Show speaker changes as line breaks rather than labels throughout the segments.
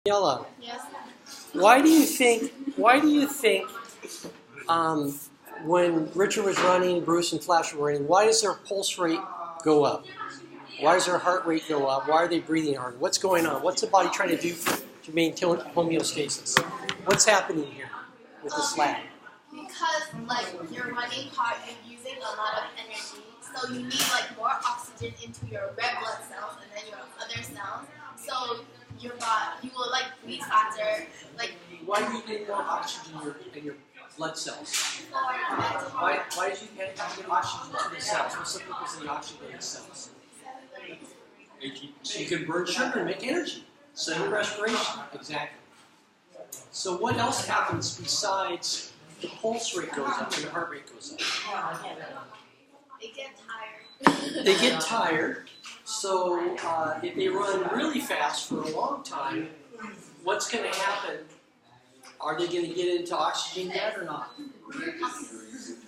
Daniela,
Yes.
why do you think when Richard was running, Bruce and Flash were running, why does their pulse rate go up? Why does their heart rate go up? Why are they breathing hard? What's going on? What's the body trying to do to maintain homeostasis? What's happening here with this lab?
Because you're running hard, you're using a lot of energy, so you need more oxygen into your red blood cells and then your other cells. So you will breathe faster.
Why do you need more oxygen in your blood cells? Why do you get oxygen to the cells? What's the purpose of the oxygenated cells? So you can burn sugar and make energy. Cellular respiration. Exactly. So what else happens besides the pulse rate goes up and the heart rate goes up?
They get tired.
They get tired. So if they run really fast for a long time, what's going to happen? Are they going to get into oxygen debt or not?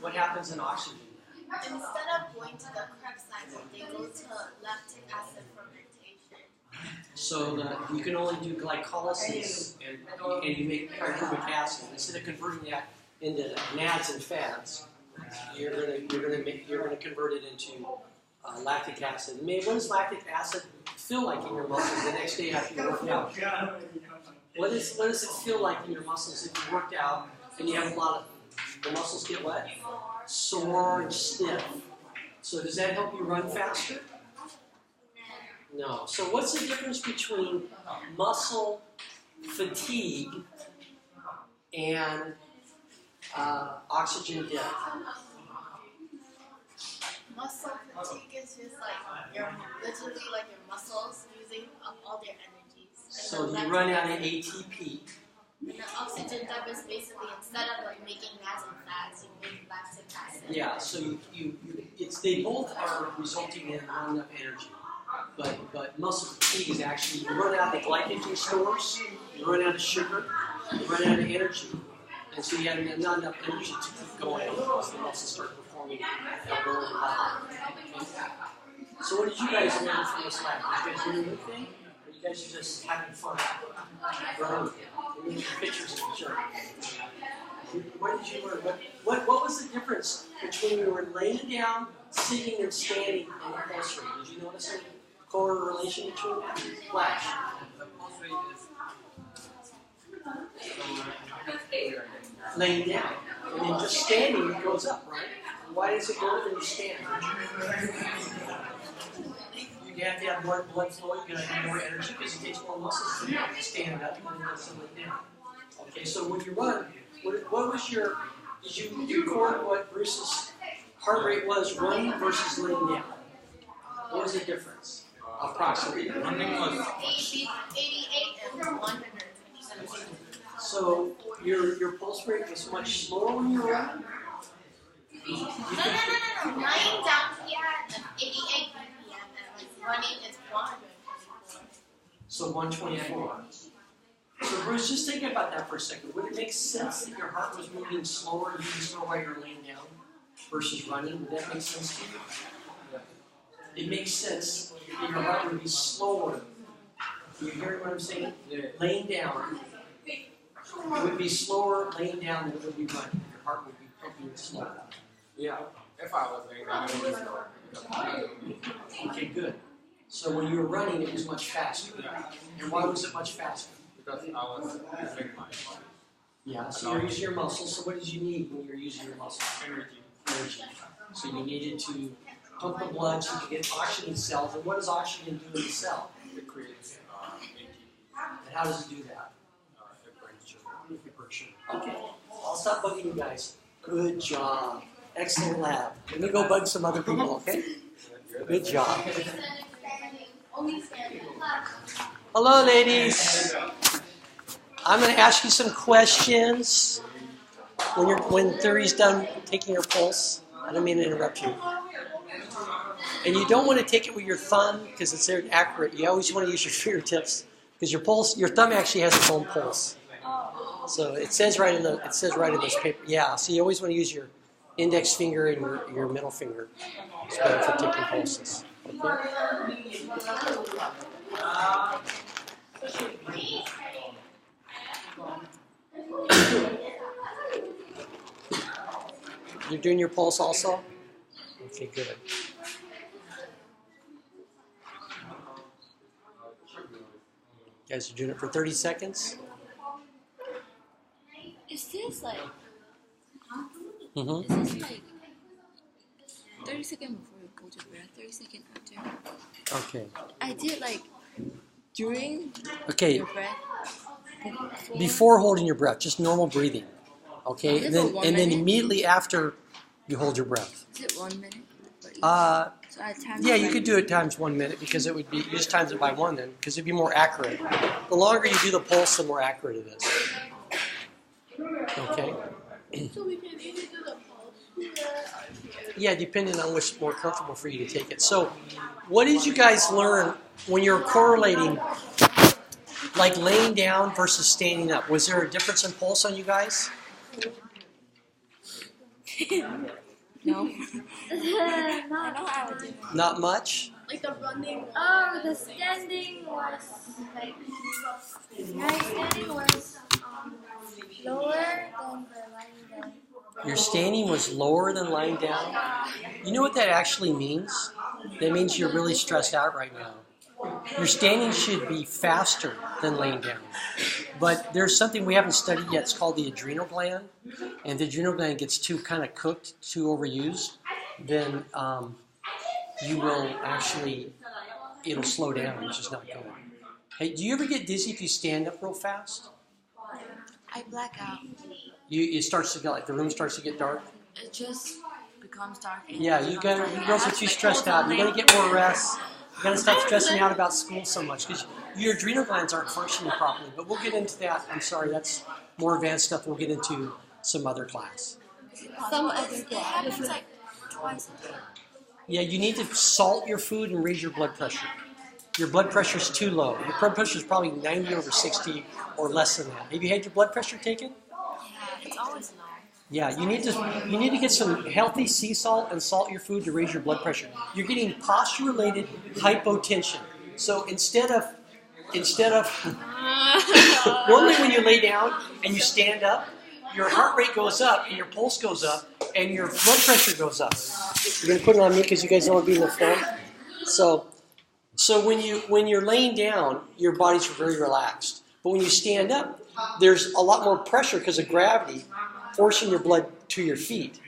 What happens in oxygen debt?
Instead of going to the Krebs cycle, they go to lactic acid fermentation.
So you can only do glycolysis and you make pyruvic acid. Instead of converting that into NADs and fats, you're going to convert it into lactic acid. What does lactic acid feel like in your muscles the next day after you work out? What does it feel like in your muscles if you worked out and you have a lot of the muscles get what? Sore and stiff. So does that help you run faster? No. So what's the difference between muscle fatigue and oxygen debt?
Muscle fatigue is just your muscles using up all their energies.
So you run out of ATP.
And the oxygen debt is basically instead of making NADs and fats, you make lactic acid.
Yeah. So they both are resulting in not enough energy. But muscle fatigue is actually you run out of glycogen stores, you run out of sugar, you run out of energy, and so you have not enough energy to keep going because the muscles start performing at lower level. So what did you guys learn from this lab? Did you guys learn anything? Or you guys are just having fun? Running. Making pictures of each other. What did you learn? What was the difference between when you were laying down, sitting, and standing in the pulse rate? Did you notice any correlation between that? Flash.
The pulse rate is
Laying down. And then just standing, it goes up, right? Why does it go up when you stand? You have to have more blood flow, you're going to have more energy because it takes more muscles to stand up and then lay down. Okay, so when you run, what was did you record what Bruce's heart rate was running versus laying down? What was the difference? Approximately.
running was
88 and 100.
So your pulse rate was much slower when you were running?
No. Lying down here at 88 BPM and running is 124.
So 124. So Bruce, just think about that for a second. Would it make sense that your heart was moving slower and moving slower while you're laying down versus running? Would that make sense to you? It makes sense that your heart would be slower. Do you hear what I'm saying?
Yeah.
Laying down. It would be slower laying down than it would be running. Your heart would be pumping slower.
Yeah. If I was laying down, it would be slower.
Okay, good. So when you were running, it was much faster. And why was it much faster?
Because I was using my body.
Yeah, so you're using your muscles. So what did you need when you're using your muscles? Energy. So you needed to pump the blood so you could get oxygen cells. And what does oxygen do in the cell?
It creates ATP.
And how does it do that?
It burns sugar.
It burns sugar. Okay, I'll stop bugging you guys. Good job. Excellent lab. Let me go bug some other people, okay? Good job. Hello, ladies. I'm going to ask you some questions when Thury's done taking your pulse. I don't mean to interrupt you. And you don't want to take it with your thumb because it's inaccurate. You always want to use your fingertips because your thumb actually has its own pulse. So it says right in this paper. Yeah. So you always want to use your index finger and your middle finger. It's better for taking pulses. Okay. You're doing your pulse also? Okay, good. You guys are doing it for 30 seconds?
Is this like,
Mm-hmm.
is this like 30 seconds before you hold your breath, 30 seconds after?
Okay.
I did like during
Okay,
your breath.
before holding your breath, just normal breathing. Okay,
Is
and
it for
then
1
and then
minute?
immediately after you hold your breath.
Is it 1 minute? For each?
So
I timed
yeah,
it
you
by-
could do it times 1 minute because it would be, you just times it by 1 then, because it'd be more accurate. The longer you do the pulse, the more accurate it is. Okay?
So we can either do the pulse here or here.
Yeah, depending on what's more comfortable for you to take it. So, what did you guys learn when you're correlating, like laying down versus standing up? Was there a difference in pulse on you guys?
No. I know how to do it.
Not much?
Like the running.
Oh, the standing was like my standing was lower than the lying down.
Your standing was lower than lying down? You know what that actually means? That means you're really stressed out right now. Your standing should be faster than laying down. But there's something we haven't studied yet. It's called the adrenal gland. And the adrenal gland gets too kind of cooked, too overused, then you will actually, it'll slow down, which is not good. Hey, do you ever get dizzy if you stand up real fast?
I black out.
It starts to get like the room starts to get dark.
It just becomes dark. and
Yeah,
it
you
becomes dark.
girls are too stressed out. You gotta get more rest. You gotta stop stressing out about school so much because your adrenal glands aren't functioning properly. But we'll get into that. I'm sorry, that's more advanced stuff. We'll get into some other class.
Some it happens like twice a day.
Yeah, you need to salt your food and raise your blood pressure. Your blood pressure is too low. Your blood pressure is probably 90/60 or less than that. Have you had your blood pressure taken?
Yeah, it's always low.
Yeah, you need to get some healthy sea salt and salt your food to raise your blood pressure. You're getting posture-related hypotension. So instead of normally when you lay down and you stand up, your heart rate goes up and your pulse goes up and your blood pressure goes up. You're gonna put it on me because you guys don't want to be in the front. So when you're laying down, your body's very relaxed. But when you stand up, there's a lot more pressure because of gravity forcing your blood to your feet.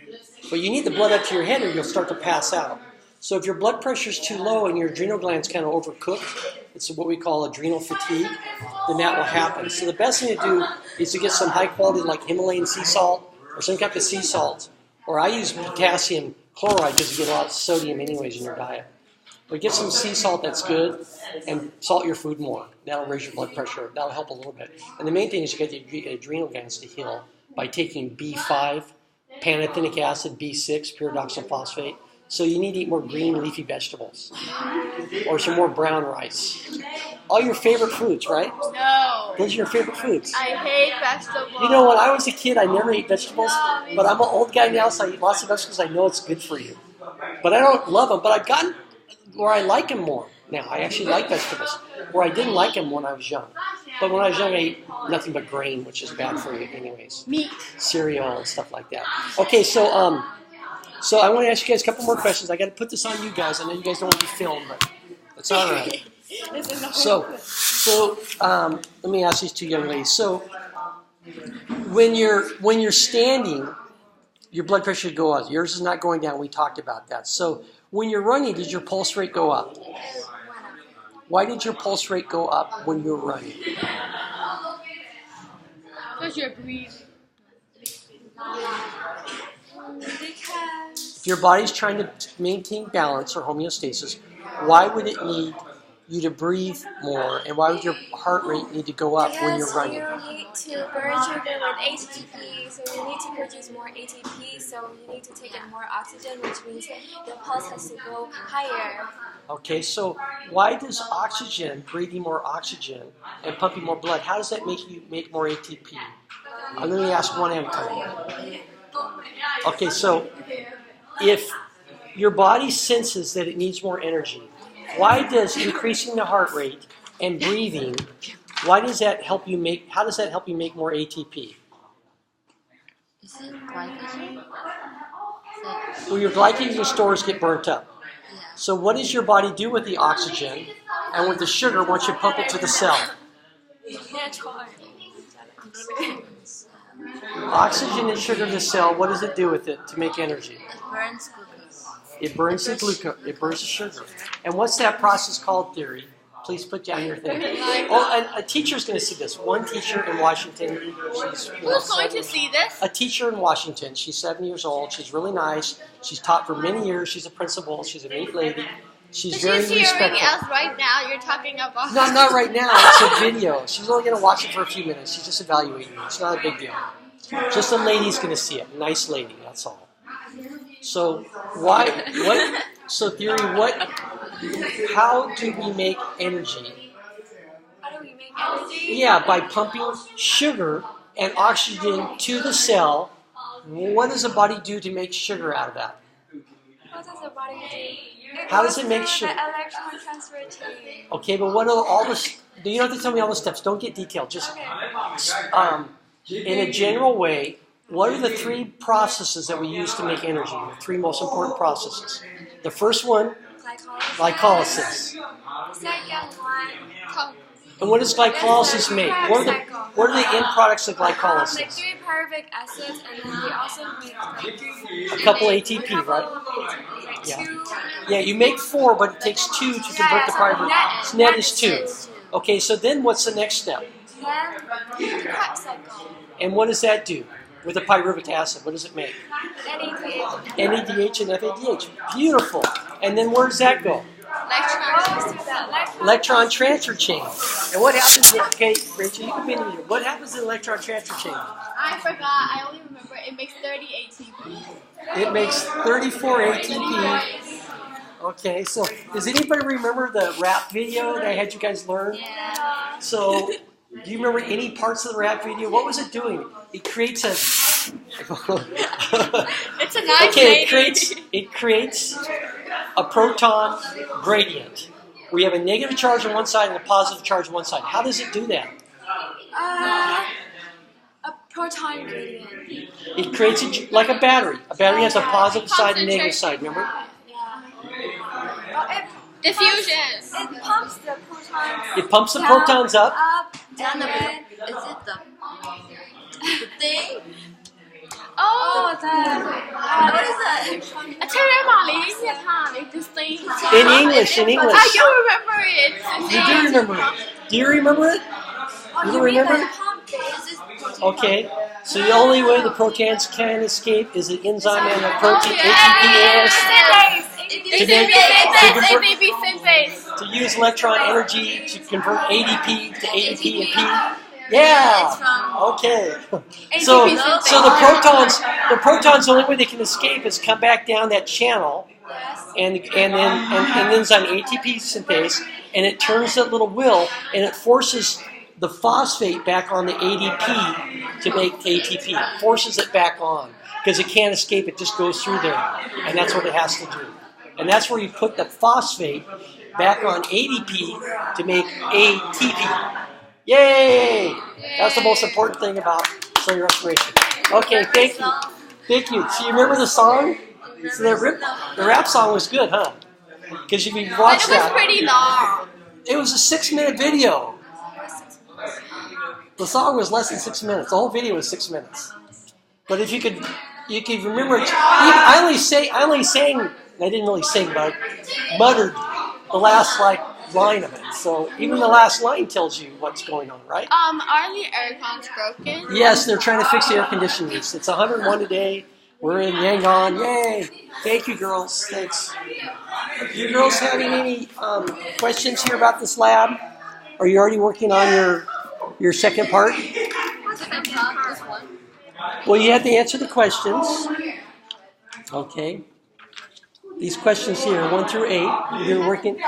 But you need the blood up to your head or you'll start to pass out. So if your blood pressure is too low and your adrenal gland's kind of overcooked, it's what we call adrenal fatigue, then that will happen. So the best thing to do is to get some high quality like Himalayan sea salt or some type of sea salt. Or I use potassium chloride because you get a lot of sodium anyways in your diet. But get some sea salt that's good and salt your food more. That'll raise your blood pressure. That'll help a little bit. And the main thing is you get the adrenal glands to heal by taking B5, pantothenic acid, B6, pyridoxal phosphate. So you need to eat more green leafy vegetables or some more brown rice. All your favorite foods, right?
No.
Those are your favorite foods.
I hate vegetables.
You know, when I was a kid, I never ate vegetables, but I'm an old guy now, so I eat lots of vegetables. I know it's good for you. But I don't love them, but I've gotten where I like them more now. I actually like vegetables, where I didn't like them when I was young. But when I was young, I ate nothing but grain, which is bad for you anyways.
Meat.
Cereal and stuff like that. Okay, so I want to ask you guys a couple more questions. I got to put this on you guys. I know you guys don't want to be filmed, but it's all right. So let me ask these two young ladies. So when you're standing, your blood pressure should go up. Yours is not going down. We talked about that. So when you're running, did your pulse rate go up? Why did your pulse rate go up when you were running?
Because you're breathing.
Because
If your body's trying to maintain balance or homeostasis, why would it need you to breathe more, and why would your heart rate need to go up when you're running?
you need to burn sugar with ATP, so you need to produce more ATP, so you need to take in more oxygen, which means your pulse has to go higher.
Okay, so why does oxygen, breathing more oxygen and pumping more blood, how does that make you make more ATP? Let me ask one at a time. Okay, so if your body senses that it needs more energy, why does increasing the heart rate and breathing, why does that help you make, how does that help you make more ATP?
Is it glycogen?
Well, your glycogen stores get burnt up.
Yeah.
So what does your body do with the oxygen and with the sugar once you pump it to the cell? Oxygen and sugar to the cell, what does it do with it to make energy?
It burns glucose.
It burns the glucose, it burns the sugar. And what's that process called, Theory? Please put down your thing. Oh, a teacher's going to see this. One teacher in Washington. She's,
Who's going to see this?
a teacher in Washington. She's 7 years old. She's really nice. She's taught for many years. She's a principal. She's a neat lady. She's very
She's hearing
respectful.
us right now. You're talking about.
No, not right now. It's a video. She's only going to watch it for a few minutes. She's just evaluating it. It's not a big deal. Just a lady's going to see it. Nice lady. That's all. So why? What? So Theory, what? How do we make energy?
How do we make energy?
Yeah, by pumping sugar and oxygen to the cell. What does the body do to make sugar out of that?
What does the body do?
How does it
goes
make
through
sugar?
the electron transfer chain.
Okay, but what are all the? You don't have to tell me all the steps. Don't get detailed. Just in a general way. What are the three processes that we use to make energy? The three most important processes. The first one, glycolysis.
Second one,
And what does glycolysis make? What are the end products of
like
glycolysis?
3 pyruvic acids, and then we also make like
A couple ATP, right?
like
Yeah.
2.
Yeah, you make 4, but it takes 2 to convert the pyruvic. Net is 2. Okay, so then what's the next step?
Then the Krebs cycle.
And what does that do with the pyruvic acid? What does it make?
NADH.
NADH and FADH. Beautiful. And then where does that go?
Goes to the
Electron transfer chain. And what happens in, okay, Rachel, you can be in here. What happens in the electron transfer chain?
I forgot. I only remember it makes 30 ATP.
It makes 34 ATP. Okay, so does anybody remember the rap video that I had you guys learn?
Yeah.
So, do you remember any parts of the rap video? What was it doing? It creates a...
It's a nice
Okay,
lady.
it creates a proton gradient. We have a negative charge on one side and a positive charge on one side. How does it do that?
A proton gradient.
It creates it like a battery. A battery has a positive side and negative side, remember?
Yeah. Oh,
Diffusion.
it pumps the protons.
It pumps the protons up.
And then
Is it the thing?
Oh,
what is that?
tell me about it. This thing.
In English, in English.
I do remember it.
You do remember it. Do you remember it? You don't remember it? Okay. So the only way the protons can escape is the enzyme and the protein ATPase to use electron energy to convert ADP to ADP and P. Yeah. Okay. So the protons, the only way they can escape is come back down that channel, and then an enzyme ATP synthase, and it turns that little wheel, and it forces the phosphate back on the ADP to make ATP. It forces it back on because it can't escape. It just goes through there, and that's what it has to do. And that's where you put the phosphate back on ADP to make ATP. Yay! That's the most important thing about cellular respiration. Okay, thank you. Thank you. So you remember the song? So the rap song was good, huh? Because if you watched that.
It was pretty long.
It was a 6-minute video. The song was less than 6 minutes. The whole video was 6 minutes. But if you could remember it. I only sang, I didn't really sing, but I muttered the last line of it. So even the last line tells you what's going on, right?
Are the air cons broken?
Yes, they're trying to fix the air conditioning. It's 101 today. We're in Yangon. Yay! Thank you, girls. Thanks. You girls having any questions here about this lab? Are you already working on your second part? Well, you have to answer the questions. Okay. These questions here, 1 through 8, you're working.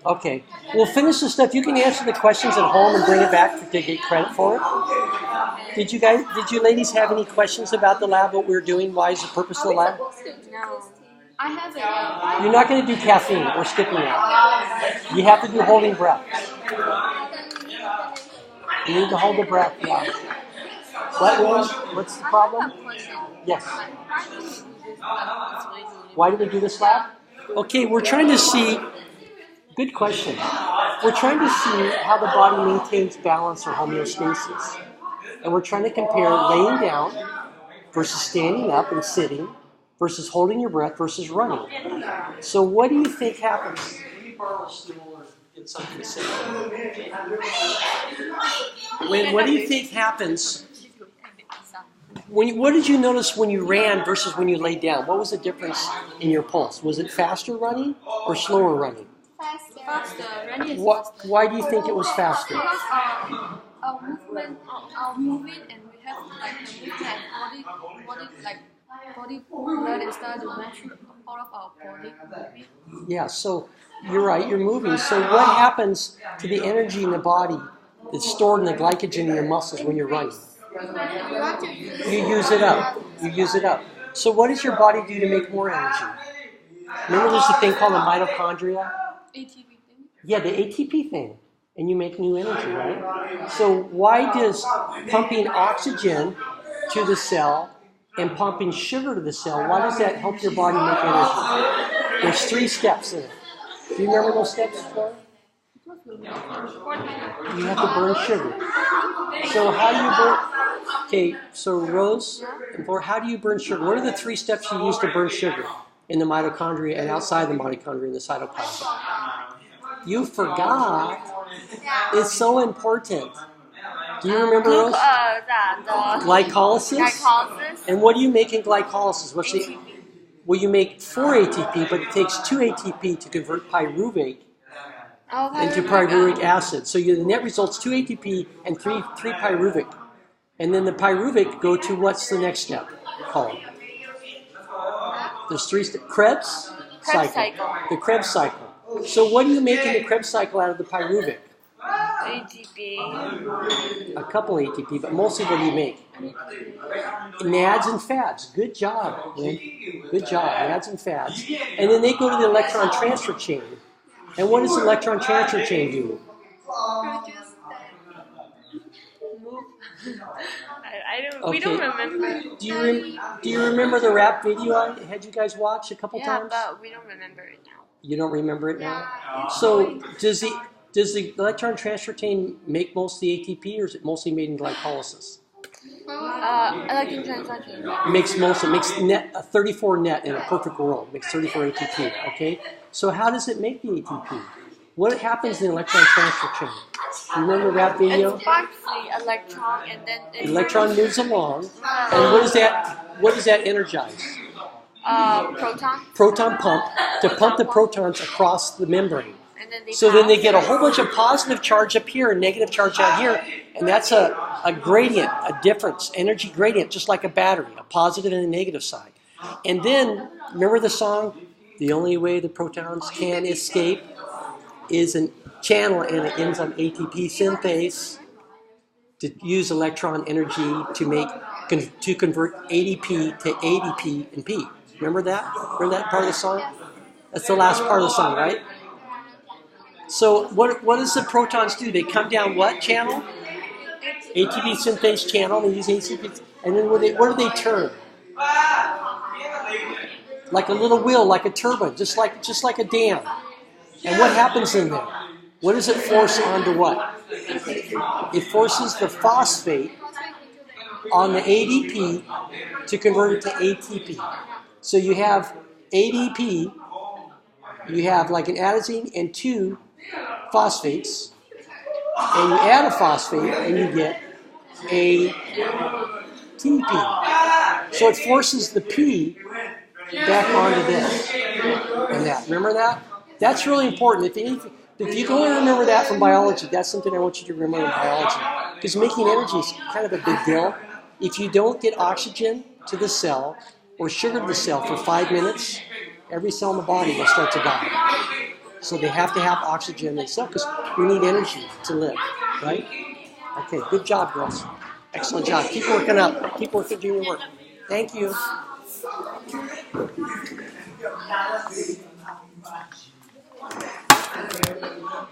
Okay. We'll finish the stuff. You can answer the questions at home and bring it back to get credit for it. Did you ladies have any questions about the lab, what we're doing? Why is the purpose of the lab?
No.
I have it.
You're not going to do caffeine. We're skipping that. You have to do holding breath. You need to hold the breath. Yeah. What, Rose? What's the problem? Yes. Why do we do this lab? Okay, we're trying to see. Good question. We're trying to see how the body maintains balance or homeostasis. And we're trying to compare laying down versus standing up and sitting versus holding your breath versus running. So what do you think happens? Let me borrow a stool or get something to say. What do you think happens? What did you notice when you ran versus when you laid down? What was the difference in your pulse? Was it faster running or slower running?
Faster. Running is faster.
Why do you think it was faster?
Because our movement, our moving, and we have like the movement body blood and start to move through all of our body.
Yeah, so you're right, you're moving. So what happens to the energy in the body that's stored in the glycogen in your muscles when you're running? You use it up. You use it up. So what does your body do to make more energy? Remember there's a thing called the mitochondria?
ATP thing.
Yeah, the ATP thing. And you make new energy, right? So why does pumping oxygen to the cell and pumping sugar to the cell, why does that help your body make energy? There's 3 steps in it. Do you remember those steps, Flora? You have to burn sugar. So how do you burn? Okay, so Rose and Flora, how do you burn sugar? What are the 3 steps you use to burn sugar in the mitochondria and outside the mitochondria in the cytoplasm? You forgot. It's so important. Do you remember Rose? Glycolysis. And what do you make in glycolysis? Well, you make 4 ATP, but it takes 2 ATP to convert pyruvate into pyruvic acid. So the net result's 2 ATP and 3 pyruvic. And then the pyruvic go to what's the next step called? There's 3 steps. Krebs cycle. The Krebs cycle. So what do you make in the Krebs cycle out of the pyruvic?
ATP.
A couple ATP, but mostly what do you make? NADs and FADs. Good job, Lynn. Good job. NADs and FADs. And then they go to the electron transfer chain. And what does the electron transfer chain do?
We don't remember.
Do you remember the rap video I had you guys watch a couple times?
Yeah, but we don't remember it now.
You don't remember it now? So does the electron transfer chain make most of the ATP, or is it mostly made in glycolysis?
Electron transfer chain.
It makes most. It makes a 34 net in a perfect world. It makes 34 ATP. Okay. So how does it make the ATP? What happens in the electron transfer chain? You remember the rap video?
It sparks the electron, and then
the electron moves along, and what does that energize?
Proton.
Proton pump to pump the protons across the membrane. So then they get a whole bunch of positive charge up here and negative charge out here, and that's a gradient, a difference, energy gradient, just like a battery, a positive and a negative side. And then, remember the song, "The only way the protons can escape is a channel and it ends on ATP synthase to use electron energy to convert ADP to ADP and P." Remember that? Remember that part of the song? That's the last part of the song, right? So what does the protons do? They come down what channel? ATP synthase channel. They use ATP, and then what do they turn? Like a little wheel, like a turbine, just like a dam. And what happens in there? What does it force onto what? It forces the phosphate on the ADP to convert it to ATP. So you have ADP, you have like an adenosine and 2 phosphates, and you add a phosphate and you get ATP. So it forces the P back onto this and that. Remember that? That's really important. If you can only remember that from biology, that's something I want you to remember in biology. Because making energy is kind of a big deal. If you don't get oxygen to the cell or sugar to the cell for 5 minutes, every cell in the body will start to die. So they have to have oxygen in the cell because we need energy to live, right? Okay, good job, girls. Excellent job. Keep working up. Keep working, doing your work. Thank you. Thank you very much.